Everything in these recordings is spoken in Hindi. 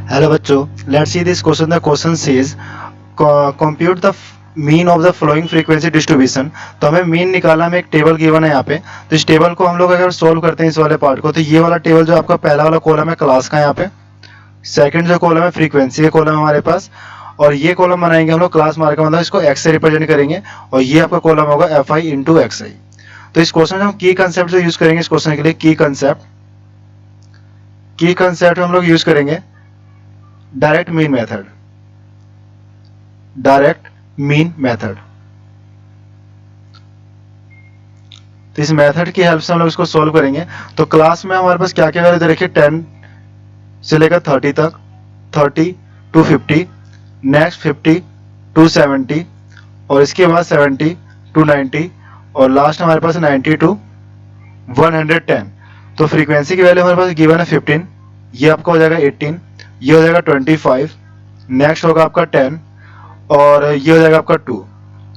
हेलो बच्चों, let's see this question. The question says compute the mean of the flowing frequency distribution. तो हमें मीन निकालना, हमें एक टेबल गिवन है यहाँ पे. तो इस टेबल को हम लोग अगर सोल्व करते हैं इस वाले पार्ट को, तो ये वाला टेबल जो आपका पहला वाला कॉलम है क्लास का, यहाँ पे सेकंड जो कॉलम है फ्रीक्वेंसी का कॉलम हमारे पास, और ये कॉलम बनाएंगे हम लोग क्लास मार्क का, मतलब इसको एक्स से रिप्रेजेंट करेंगे, और ये आपका कॉलम होगा एफ आई इंटू एक्स आई. तो इस क्वेश्चन में हम की कंसेप्ट जो यूज करेंगे इस क्वेश्चन के लिए, की कंसेप्ट हम लोग यूज करेंगे डायरेक्ट मीन मेथड. तो इस मेथड की हेल्प से हम लोग इसको सोल्व करेंगे. तो क्लास में हमारे पास क्या क्या वैल्यू दे रखी है, 10 से लेकर 30 तक, 30 टू 50, नेक्स्ट 50 टू 70, और इसके बाद 70 टू 90, और लास्ट हमारे पास 90 टू 110. तो फ्रीक्वेंसी की वैल्यू हमारे पास गिवन है 15, ये आपका हो जाएगा 18, ये हो जाएगा 25, नेक्स्ट होगा आपका 10, और ये हो जाएगा आपका 2.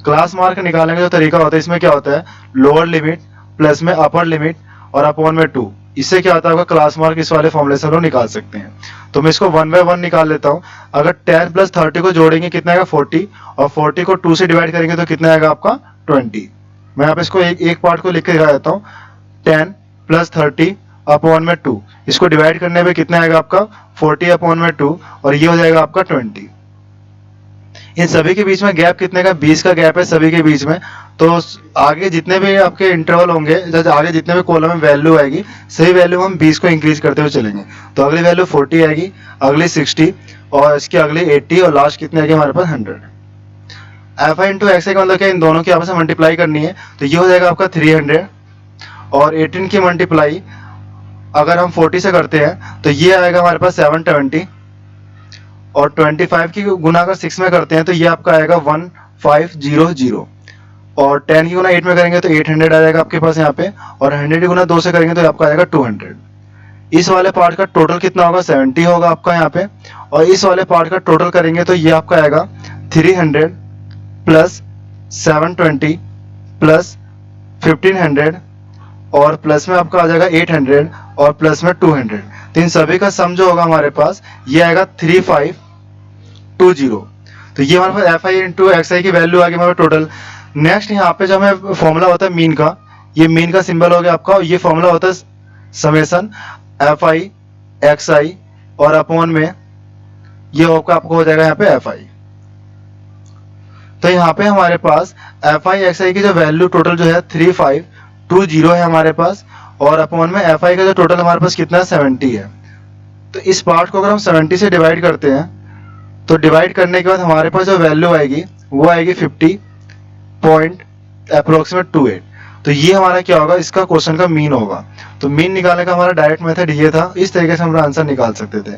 क्लास मार्क निकालने का जो तरीका होता है, इसमें क्या होता है, लोअर लिमिट प्लस में अपर लिमिट और अपॉन में 2. इससे क्या होता है, आपका क्लास मार्क इस वाले फॉर्मूले से हम लोग निकाल सकते हैं. तो मैं इसको 1 बाय 1 निकाल लेता हूँ. अगर 10 प्लस 30 को जोड़ेंगे कितना आएगा 40, और 40 को 2 से डिवाइड करेंगे तो कितना आएगा आपका 20. मैं यहाँ पे इसको एक पार्ट को लिख के दिखा देता हूँ. 10 प्लस 30 अपॉन में 2, इसको डिवाइड करने पे कितना आएगा आपका 40 अपॉन में 2, और ये हो जाएगा आपका 20. इन सभी के बीच में गैप कितने का, 20 का गैप है सभी के बीच में. तो आगे जितने भी आपके इंटरवल होंगे, आगे जितने भी कॉलम में वैल्यू आएगी, सही वैल्यू हम 20 को इंक्रीज करते हुए चलेंगे. तो अगली वैल्यू 40 आएगी, अगली 60, और इसकी अगली 80, और लास्ट कितने आएगी हमारे पास 100. एफ आई इंटू एक्स आई का मतलब क्या, इन दोनों की आपस में मल्टीप्लाई करनी है. तो ये हो जाएगा आपका 300, और 18 की मल्टीप्लाई अगर हम 40 से करते हैं तो ये आएगा हमारे पास 720, और 25 की गुना अगर 6 में करते हैं तो ये आपका आएगा 1500, और 10 की गुना 8 में करेंगे तो 800 आ जाएगा आपके पास यहाँ पे, और 100 की गुना 2 से करेंगे तो आपका आएगा 200. इस वाले पार्ट का टोटल कितना होगा, 70 होगा आपका यहाँ पे, और इस वाले पार्ट का टोटल करेंगे तो ये आपका आएगा 300 प्लस 720 प्लस 1500, और प्लस में आपका आ जाएगा 800, और प्लस में 200. तो इन सभी का सम जो होगा हमारे पास ये आएगा 3520. तो ये हमारे पास एफ आई इंटू एक्स आई की वैल्यू आ गई हमारे टोटल. नेक्स्ट यहाँ पे जो हमें फॉर्मूला होता है मीन का, ये मीन का सिंबल हो गया आपका, और ये फॉर्मूला होता है समेसन एफ आई एक्स आई, और अपॉन में ये आपको हो जाएगा यहाँ पे एफ आई. तो यहाँ पे हमारे पास एफ आई एक्स आई की जो वैल्यू टोटल जो है 3520 है हमारे पास, और अपॉन में एफ आई का जो टोटल हमारे पास कितना है 70 है. तो इस पार्ट को अगर हम 70 से डिवाइड करते हैं तो डिवाइड करने के बाद हमारे पास जो वैल्यू आएगी वो आएगी 50.28. तो ये हमारा क्या होगा, इसका क्वेश्चन का मीन होगा. तो मीन निकालने का हमारा डायरेक्ट मेथड ये था, इस तरीके से हम आंसर निकाल सकते थे.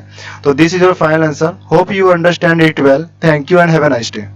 तो this is your final answer. Hope you understand it well. Thank you and have a nice day.